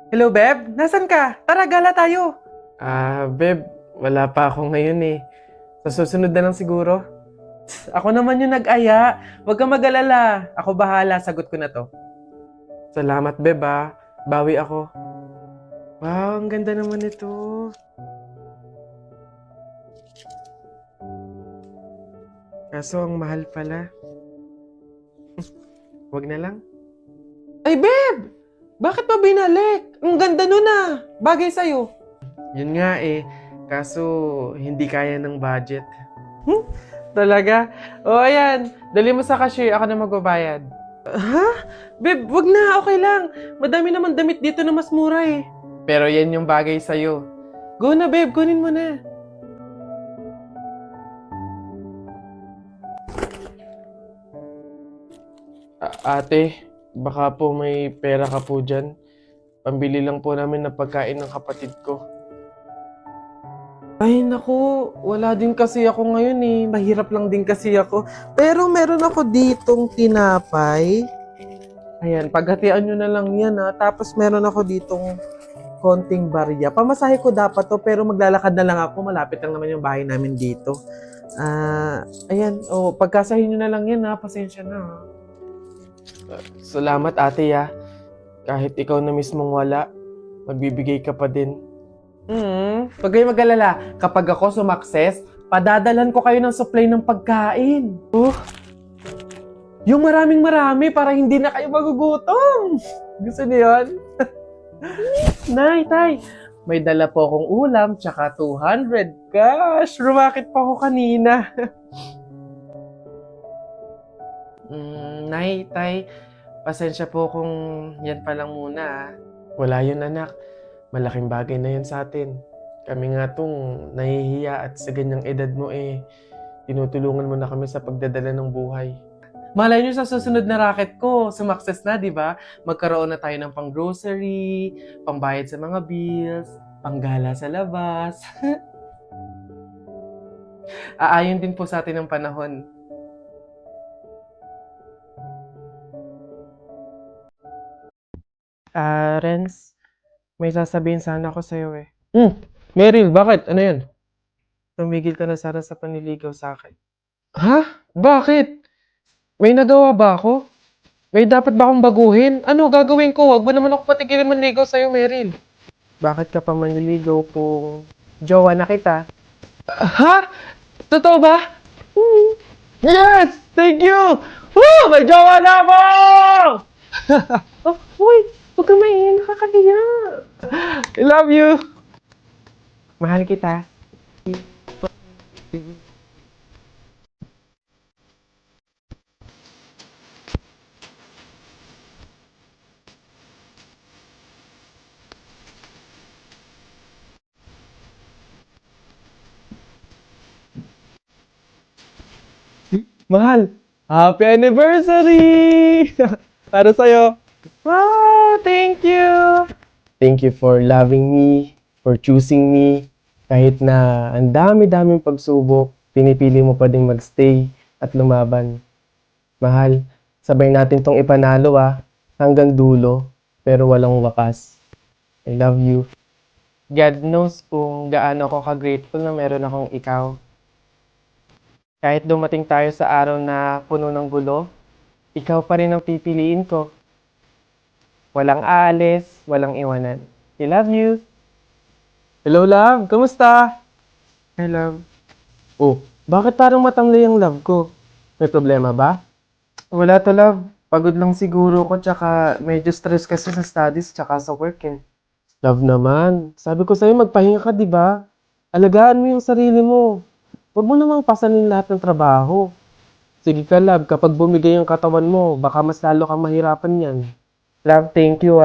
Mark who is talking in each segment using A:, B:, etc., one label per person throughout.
A: Hello, Beb? Nasaan ka? Tara, gala tayo.
B: Beb, wala pa ako ngayon eh. Sa susunod na lang siguro.
A: Ako naman yung nag-aya. Huwag kang mag-alala. Ako bahala, sagot ko na to.
B: Salamat, Beb Bawi ako. Wow, ang ganda naman ito. Kaso ang mahal pala. Wag na lang.
A: Ay, Beb! Bakit pa binalik? Ang ganda nun ah. Bagay sa'yo.
B: Yun nga eh. Kaso hindi kaya ng budget.
A: Talaga? O, ayan. Dali mo sa cashier. Ako na magbabayad. Ha? Beb, wag na. Okay lang. Madami naman damit dito na mas mura eh.
B: Pero yan yung bagay sa'yo.
A: Go na, Beb. Kunin mo na.
B: Ate, baka po may pera ka po dyan. Pambili lang po namin ng pagkain ng kapatid ko.
A: Ay, naku, wala din kasi ako ngayon eh. Mahirap lang din kasi ako. Pero meron ako ditong tinapay. Ayan, paghatian nyo na lang yan ha. Tapos meron ako ditong konting barya. Pamasahe ko dapat to, pero maglalakad na lang ako. Malapit lang naman yung bahay namin dito. Ayan, pagkasahin nyo na lang yan ha. Pasensya na ha.
B: Salamat ate Kahit ikaw na mismong wala, magbibigay ka pa din.
A: Huwag kayong mag-alala. Kapag ako sumakses, padadalan ko kayo ng supply ng pagkain. Yung maraming-marami para hindi na kayo magugutom. Gusto niyo yun? Nay, tay, may dala po akong ulam tsaka 200 cash. Rumakit pa ako kanina.
B: Nay, tay, pasensya po kung yan pa lang muna Wala yun anak. Malaking bagay na yun sa atin. Kami nga tong nahihiya at sa ganyang edad mo tinutulungan mo na kami sa pagdadala ng buhay.
A: Malay nyo sa susunod na racket ko, sumakses na, di ba? Magkaroon na tayo ng pang-grocery, pangbayad sa mga bills, panggala sa labas. Aayon din po sa atin ng panahon.
B: Renz, may sasabihin sana ako sa'yo eh.
A: Meryl, bakit? Ano yun?
B: Tumigil ka na sana sa panliligaw sa akin.
A: Ha? Bakit? May nagawa ba ako? May dapat ba akong baguhin? Ano gagawin ko? Huwag mo naman ako patigilan manligaw sa'yo, Meryl.
B: Bakit ka pa manliligaw kung jowa na kita?
A: Ha? Totoo ba? Yes! Thank you! Woo! May jowa na ako! Uy! Huwag kang maingay, nakakahiya. I love you!
B: Mahal kita.
A: Mahal, happy anniversary! Para sa'yo. Wow! Thank you!
B: Thank you for loving me, for choosing me. Kahit na ang dami-daming pagsubok, pinipili mo pa din magstay at lumaban. Mahal, sabay natin tong ipanalo hanggang dulo, pero walang wakas. I love you. God knows kung gaano ako ka-grateful na meron akong ikaw. Kahit dumating tayo sa araw na puno ng gulo, ikaw pa rin ang pipiliin ko. Walang aalis, walang iwanan. I love you.
A: Hello, love. Kamusta?
B: I love. Oh, bakit parang matamlay ang love ko? May problema ba? Wala to love. Pagod lang siguro ko tsaka medyo stress kasi sa studies tsaka sa work Love naman. Sabi ko sa'yo magpahinga ka, di ba? Alagaan mo yung sarili mo. Huwag mo namang pasanin lahat ng trabaho. Sige ka, love. Kapag bumigay yung katawan mo, baka mas lalo kang mahirapan yan. Love, thank you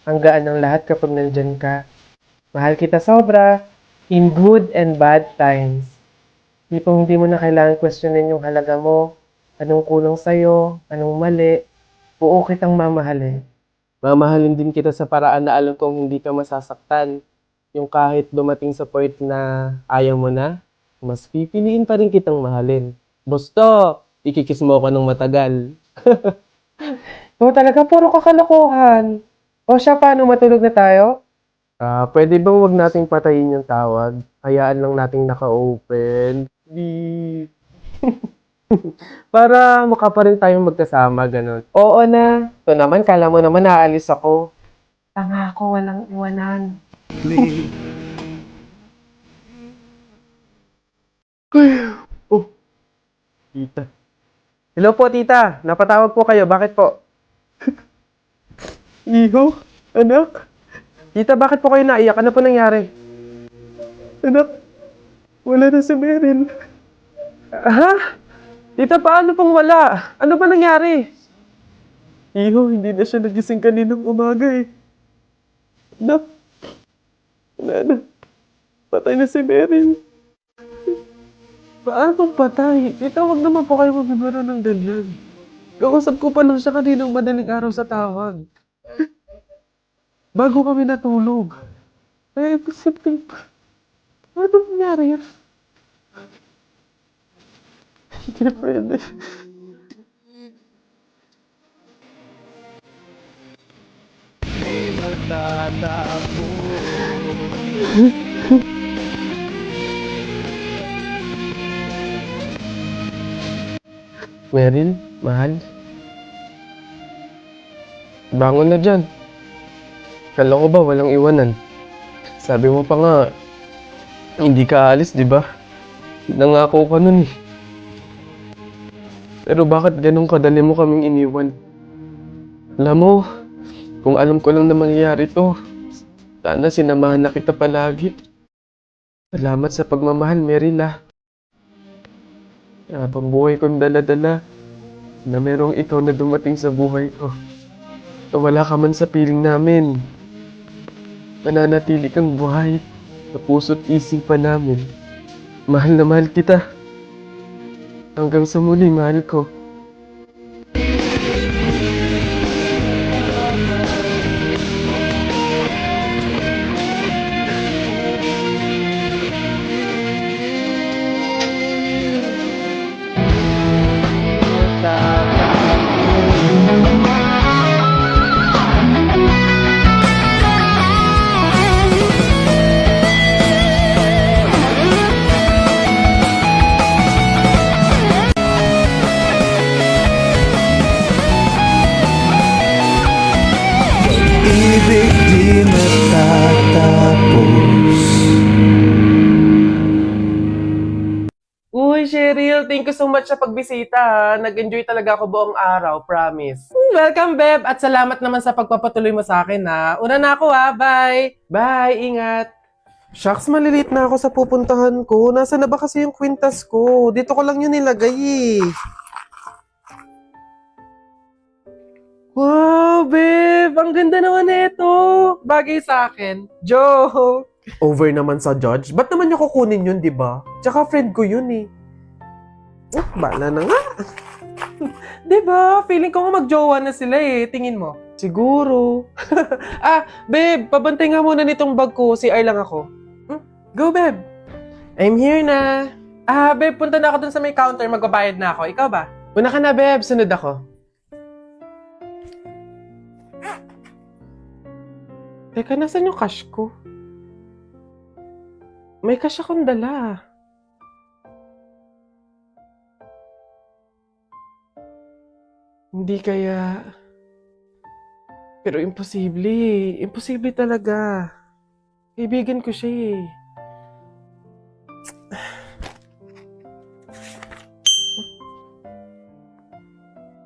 B: Ang gaan ng lahat kapag nandyan ka. Mahal kita sobra. In good and bad times. Hindi mo na kailangan questionin yung halaga mo. Anong kulang sa'yo? Anong mali? Buo kitang mamahalin. Mamahalin din kita sa paraan na alam kong hindi ka masasaktan. Yung kahit dumating sa point na ayaw mo na, mas pipiliin pa rin kitang mahalin. Basta, ikikis mo ako ng matagal. Ikaw talaga, puro kakalokohan. O siya, paano matulog na tayo? Pwede ba wag nating patayin yung tawag? Hayaan lang nating naka-open. Di... Para mukha pa rin tayong magkasama, ganun. Oo na. Ito naman, kala mo naman naalis ako. Tanga ako, walang iwanan. Oh, tita. Hello po, tita. Napatawag po kayo. Bakit po? Iho? Anak? Tita, bakit po kayo naiyak? Ano po nangyari? Anak, wala na si Meryl. Ha? Tita, paano pong wala? Ano ba nangyari? Iho, hindi na siya nagising kaninang umaga eh. Anak, wala na. Patay na si Meryl. Paano pong patay? Tita, wag naman po kayo magbibiro ng ganyan. Kausap ko pa lang siya kaninang madaling araw sa tawag. Bago kami natulog. Kaya imposible. Ano nangyari yan? Hindi na pwede. Meryl, mahal. Bangon na dyan. Kala ko ba walang iwanan? Sabi mo pa nga, hindi ka alis, di ba? Nangako ka nun eh. Pero bakit ganun kadali mo kaming iniwan? Alam mo, kung alam ko lang na mangyayari to, sana sinamahan na kita palagi. Salamat sa pagmamahal, Meryl ah. Habang buhay kong dala-dala na merong ikaw na dumating sa buhay ko. Na wala ka man sa piling namin. Mananatili kang buhay sa puso't isipan namin. Mahal na mahal kita. Hanggang sa muli, mahal ko.
C: Ibig di matatapos.
B: Uy, Cheryl, thank you so much sa pagbisita ha. Nag-enjoy talaga ako buong araw, promise. Welcome, Beb, at salamat naman sa pagpapatuloy mo sa akin ha. Una na ako ha, bye! Bye, ingat! Shucks, malilit na ako sa pupuntahan ko. Nasa na ba kasi yung kwintas ko? Dito ko lang yun nilagay eh. Wow, babe! Ang ganda naman nito! Bagay sa akin. Joke! Over naman sa judge. Ba't naman niya kukunin yun, di ba? Tsaka friend ko yun eh. Bala na nga. Di ba? Feeling ko nga magjowa na sila eh. Tingin mo. Siguro. Babe, pabantay nga muna nitong bag ko. CR lang ako. Go, babe. I'm here na. Babe, punta na ako dun sa may counter. Magbabayad na ako. Ikaw ba? Una ka na, babe. Sunod ako. Teka, nasan yung cash ko? May cash akong dala. Hindi kaya... Pero imposible eh. Imposible talaga. Kaibigan ko siya eh.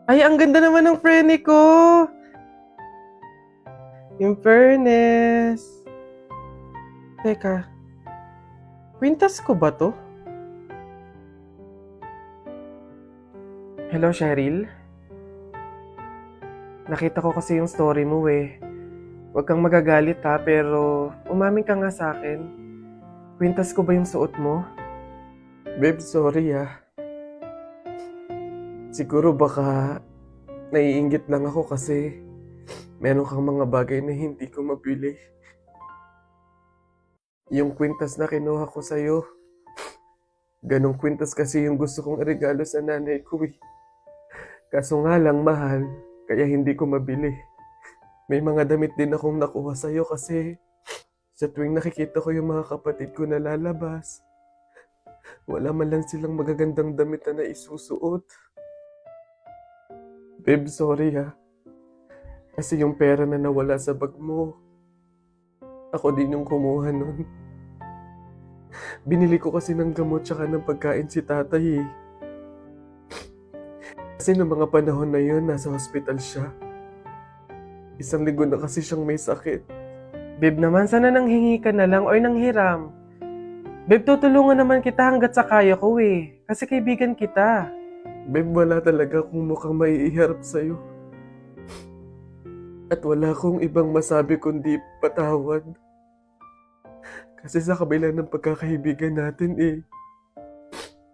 B: Ay, ang ganda naman ng prene ko! In fairness. Teka. Kwintas ko ba to? Hello, Cheryl? Nakita ko kasi yung story mo eh. Huwag kang magagalit ha, pero umamin ka nga sa akin. Kwintas ko ba yung suot mo? Babe, sorry ah. Siguro baka naiinggit lang ako kasi meron kang mga bagay na hindi ko mabili. Yung kwintas na kinuha ko sa'yo, ganong kwintas kasi yung gusto kong regalo sa nanay ko eh. Kaso nga lang mahal, kaya hindi ko mabili.
A: May mga damit din akong nakuha sa'yo kasi sa tuwing nakikita ko yung mga kapatid ko na lalabas, wala man lang silang magagandang damit na naisusuot. Babe, sorry ha. Kasi yung pera na nawala sa bag mo, ako din yung kumuha nun. Binili ko kasi ng gamot tsaka ng pagkain si tatay eh. Kasi noong mga panahon na yun, nasa hospital siya. 1 linggo na kasi siyang may sakit.
B: Babe naman, sana nanghingi ka na lang or nanghiram. Babe, tutulungan naman kita hanggat sa kaya ko eh. Kasi kaibigan kita.
A: Babe, wala talaga akong mukhang maiiharap sa'yo. At wala akong ibang masabi kundi patawad. Kasi sa kabila ng pagkakaibigan natin eh,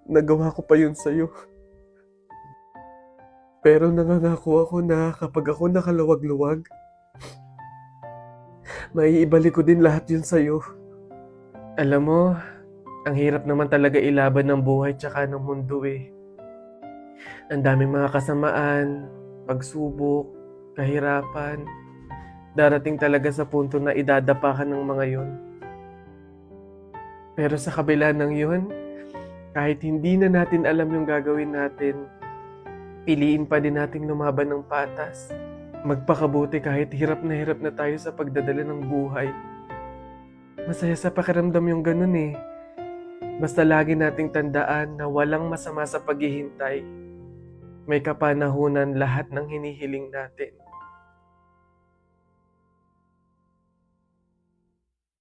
A: nagawa ko pa yun sa'yo. Pero nangangako ako na kapag ako nakaluwag-luwag, maiibalik ko din lahat yun sa'yo.
B: Alam mo, ang hirap naman talaga ilaban ng buhay tsaka ng mundo eh. Ang daming mga kasamaan, pagsubok, kahirapan. Darating talaga sa punto na idadapa ka ng mga yon. Pero sa kabila ng yun, kahit hindi na natin alam yung gagawin natin, piliin pa din nating lumaban ng patas. Magpakabuti kahit hirap na tayo sa pagdadala ng buhay. Masaya sa pakiramdam yung ganun eh. Basta lagi nating tandaan na walang masama sa paghihintay. May kapanahunan lahat ng hinihiling natin.